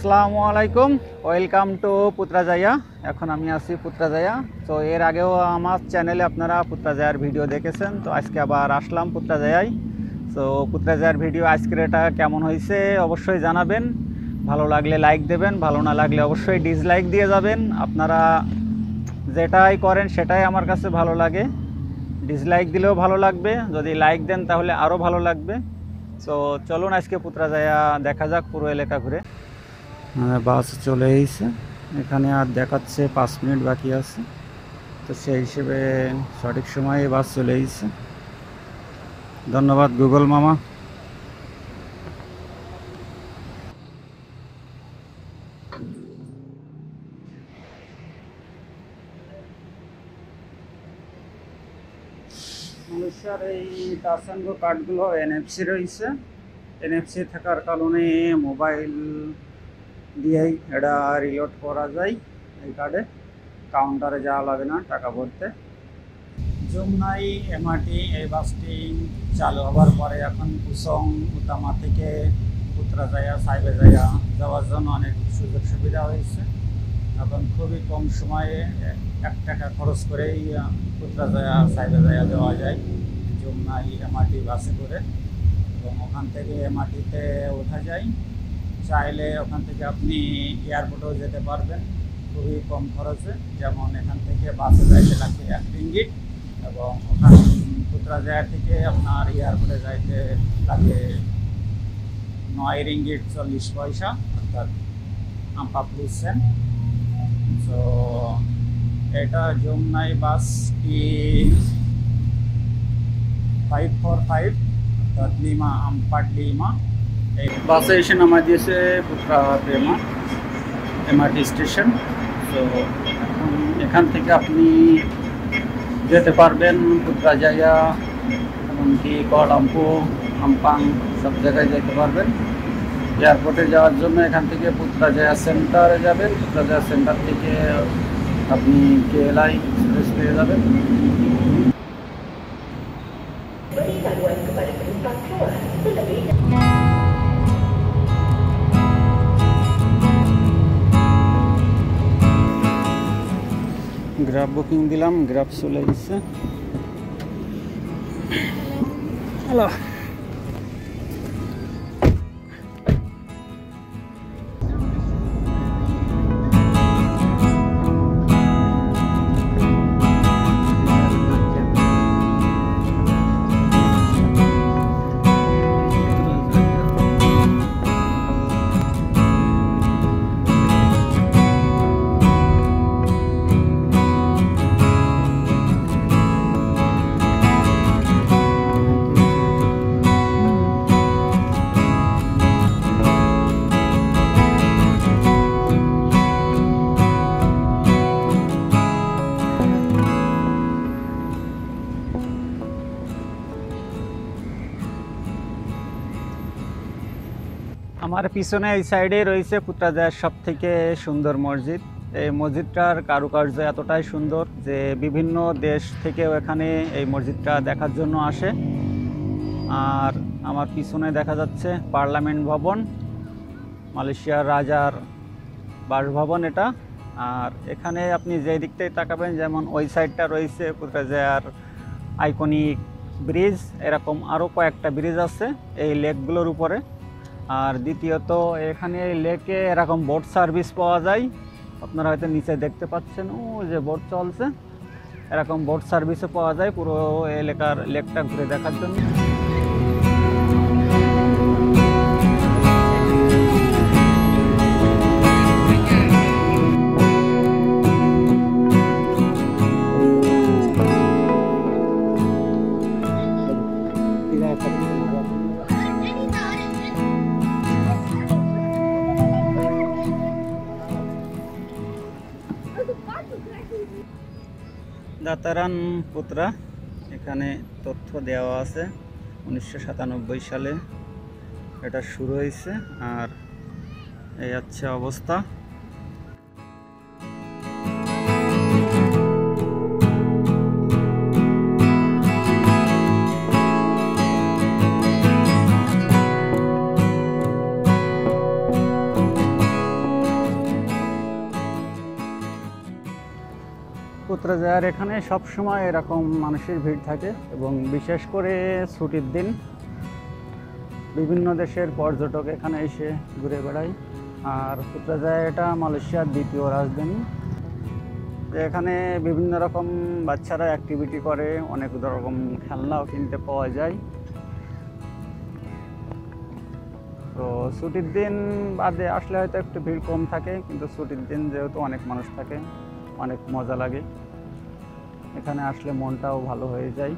আসসালামু আলাইকুম, welcome to Putrajaya. এখন আমি আছি পুত্রাজায়া। তো এর আগেও আমার চ্যানেলে আপনারা পুত্রাজায়ার ভিডিও দেখেছেন, তো আজকে আবার আসলাম পুত্রাজায়ায়। তো পুত্রাজায়ার ভিডিও আজকের এটা কেমন হয়েছে অবশ্যই জানাবেন। ভালো লাগলে লাইক দেবেন, ভালো না লাগলে অবশ্যই ডিসলাইক দিয়ে যাবেন। আপনারা যেটাই করেন সেটাই আমার কাছে ভালো লাগে। ডিসলাইক দিলেও ভালো লাগবে, যদি লাইক দেন তাহলে আরও ভালো লাগবে। তো চলুন আজকে পুত্রাজায়া দেখা যাক পুরো এলাকা ঘুরে। বাস চলে এসেছে, এখানে আর দেখাচ্ছে 5 মিনিট বাকি আছে। তো সেই হিসেবে সঠিক সময়ে বাস চলে এসেছে। ধন্যবাদ গুগল মামা। মালয়েশিয়ার এই টাচ অ্যান্ড গো কার্ডগুলো NFC রয়েছে। NFC থাকার কারণে মোবাইল দিয়েই এটা রিলোড করা যায়। এই কার্ডে কাউন্টারে যাওয়া লাগে না টাকা ভরতে। যমুনাই MRT এই বাসটি চালু হওয়ার পরে এখন কুসং উতামা থেকে পুত্রাজায়া সাইবেজায়া যাওয়ার জন্য অনেক সুযোগ সুবিধা হয়েছে। এখন খুবই কম সময়ে 1 টাকা খরচ করেই পুত্রাজায়া সাইবেজায়া যাওয়া যায় যমুনাই MRT বাসে করে, এবং ওখান থেকে MRTতে ওঠা যায়। চাইলে ওখান থেকে আপনি এয়ারপোর্টেও যেতে পারবেন খুবই কম খরচে। যেমন এখান থেকে বাসে যাইতে লাগবে 1 রিঙ্গিট, এবং ওখান পুত্রাজায়া থেকে আপনার এয়ারপোর্টে যাইতে লাগে 9 রিঙ্গিট 40 পয়সা, অর্থাৎ 40 সেন্ট। তো এটা যমুনাই বাসটি 545 অর্থাৎ 545 এই বাসে এসে নামা দিয়েছে পুত্রা প্রেমা MRT স্টেশন। তো এখান থেকে আপনি যেতে পারবেন পুত্রাজায়া, এমনকি কুয়ালালামপুর, আম্পাং সব জায়গায় যেতে পারবেন। এয়ারপোর্টে যাওয়ার জন্য এখান থেকে পুত্রাজায়া সেন্টারে যাবেন। পুত্রাজায়া সেন্টার থেকে আপনি KLI এক্সপ্রেস পেয়ে যাবেন। গ্রাব বুকিং দিলাম, গ্রাব চলে এসেছে। হ্যালো, আমার পিছনে এই সাইডে রয়েছে পুত্রাজায়ার সব থেকে সুন্দর মসজিদ। এই মসজিদটার কারুকার্য এতটাই সুন্দর যে বিভিন্ন দেশ থেকেও এখানে এই মসজিদটা দেখার জন্য আসে। আর আমার পিছনে দেখা যাচ্ছে পার্লামেন্ট ভবন, মালয়েশিয়ার রাজার বাসভবন এটা। আর এখানে আপনি যে দিকটাই তাকাবেন, যেমন ওই সাইডটা রয়েছে পুত্রাজায়ার আইকনিক ব্রিজ, এরকম আরও কয়েকটা ব্রিজ আছে এই লেকগুলোর উপরে। আর দ্বিতীয়ত এখানে লেকে এরকম বোট সার্ভিস পাওয়া যায়। আপনারা হয়তো নিচে দেখতে পাচ্ছেন ও যে বোট চলছে, এরকম বোট সার্ভিসও পাওয়া যায় পুরো এলাকার লেকটা ঘুরে দেখার জন্য। দাতারান পুত্রা, এখানে তথ্য দেওয়া আছে 1997 সালে এটা শুরু হয়েছে। আর এই হচ্ছে অবস্থা। পুত্রাজায়ার এখানে সবসময় এরকম মানুষের ভিড় থাকে এবং বিশেষ করে ছুটির দিন বিভিন্ন দেশের পর্যটক এখানে এসে ঘুরে বেড়ায়। আর পুত্রাজায়া এটা মালয়েশিয়ার দ্বিতীয় রাজধানী। এখানে বিভিন্ন রকম বাচ্চারা অ্যাক্টিভিটি করে, অনেক রকম খেলনাও কিনতে পাওয়া যায়। তো ছুটির দিন বাদে আসলে হয়তো একটু ভিড় কম থাকে, কিন্তু ছুটির দিন যেহেতু অনেক মানুষ থাকে, অনেক মজা লাগে। এখানে আসলে মনটাও ভালো হয়ে যায়।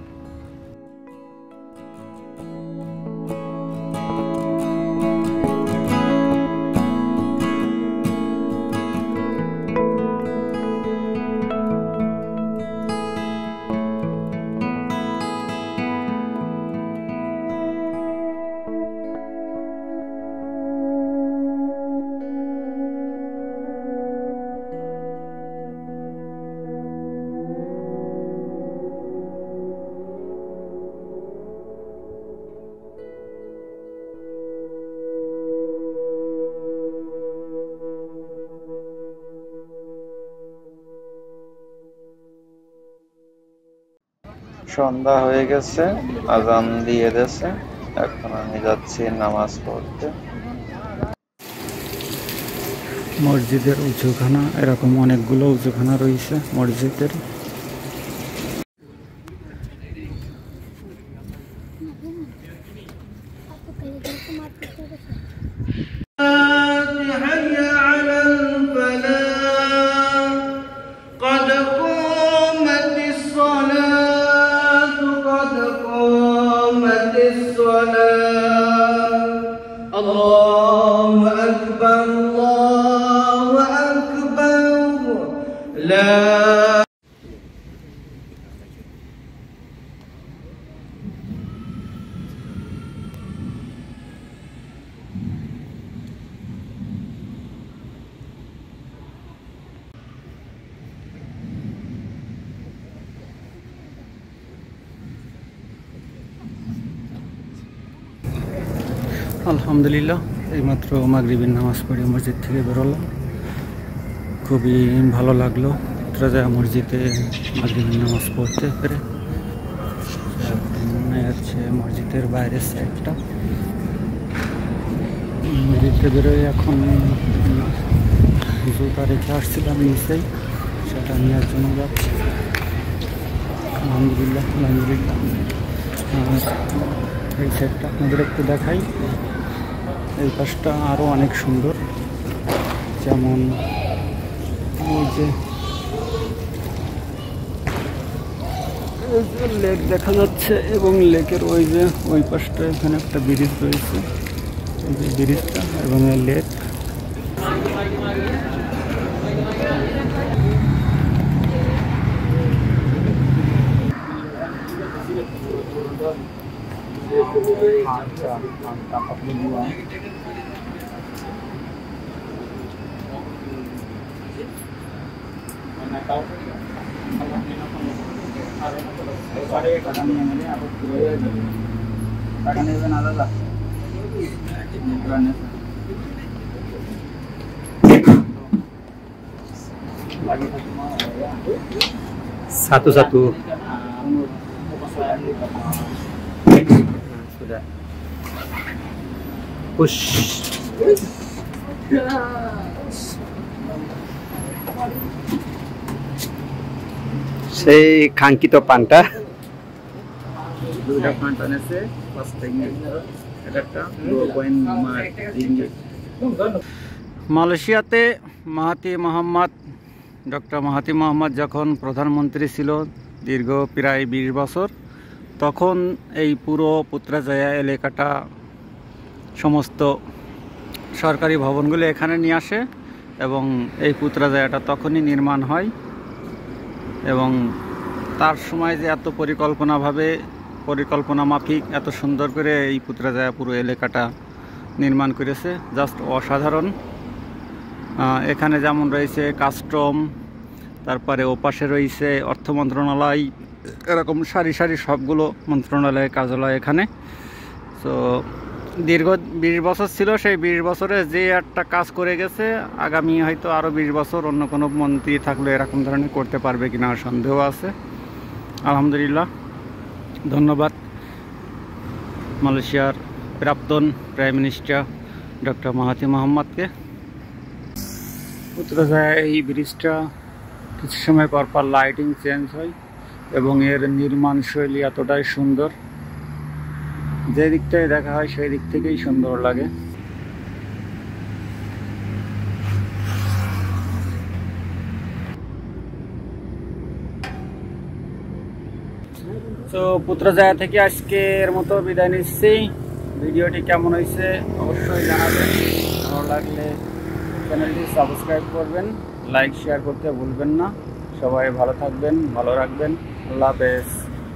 সন্ধ্যা হয়ে গেছে, আজান দিয়ে দিয়েছে। এখন আমি যাচ্ছি নামাজ পড়তে। মসজিদের উঁচুখানা, এরকম অনেকগুলো উঁচুখানা রয়েছে মসজিদের। الله أكبر الله أكبر لا আলহামদুলিল্লাহ, এইমাত্র মাগরিবের নামাজ পড়ে মসজিদ থেকে বেরোলাম। খুবই ভালো লাগলো পুত্রাজায়া মসজিদে মাগরিবের নামাজ পড়তে পেরে। মনে হচ্ছে মসজিদের বাইরের সাইডটা। মসজিদে বেরোয় এখন জুতা রেখে আসছিলাম নিচেই, সেটা নেওয়ার জন্য যাচ্ছি। আলহামদুলিল্লাহ আলহামদুলিল্লাহ। এই সাইডটা আপনাদের একটু দেখাই। এই পাশটা আরও অনেক সুন্দর, যেমন ওই যে লেক দেখা যাচ্ছে এবং লেকের ওই পাশটা এখানে একটা ব্রিজ রয়েছে, এই যে ব্রিজটা এবং এই লেক। Satu-satu sudah push. সেই কাঙ্ক্ষিত পানটা দুইটা পান টানেছে, 5 টাকা একটা 2.5 মালয়েশিয়াতে ডক্টর মাহাথির মোহাম্মদ যখন প্রধানমন্ত্রী ছিল দীর্ঘ প্রায় 20 বছর, তখন এই পুরো পুত্রাজায়া এলাকাটা সমস্ত সরকারি ভবনগুলো এখানে নিয়ে আসে এবং এই পুত্রাজায়াটা তখনই নির্মাণ হয়। এবং তার সময় যে এত পরিকল্পনা মাফিক এত সুন্দর করে এই পুত্রাজায়া পুরো এলাকাটা নির্মাণ করেছে, জাস্ট অসাধারণ। এখানে যেমন রয়েছে কাস্টম, তারপরে ওপাশে রয়েছে অর্থ মন্ত্রণালয়, এরকম সারি সারি সবগুলো মন্ত্রণালয়ের কার্যালয় এখানে। তো দীর্ঘ 20 বছর ছিল, সেই 20 বছরে যে একটা কাজ করে গেছে, আগামী হয়তো আরও 20 বছর অন্য কোনো মন্ত্রী থাকলে এরকম ধরনের করতে পারবে কিনা সন্দেহ আছে। আলহামদুলিল্লাহ, ধন্যবাদ মালয়েশিয়ার প্রাক্তন প্রাইম মিনিস্টার ডক্টর মাহাথির মোহাম্মদকে। পুত্রজায়া এই ব্রিজটা কিছু সময় পর পর লাইটিং চেঞ্জ হয় এবং এর নির্মাণ শৈলী এতটাই সুন্দর, যে দিকটাই দেখা হয় সেই দিক থেকেই সুন্দর লাগে। তো পুত্রজায়া থেকে আজকের মতো বিদায় নিচ্ছি। ভিডিওটি কেমন হয়েছে অবশ্যই জানাবেন, ভালো লাগলে চ্যানেলটি সাবস্ক্রাইব করবেন, লাইক শেয়ার করতে ভুলবেন না। সবাই ভালো থাকবেন, ভালো রাখবেন। আল্লাহ হাফেজ।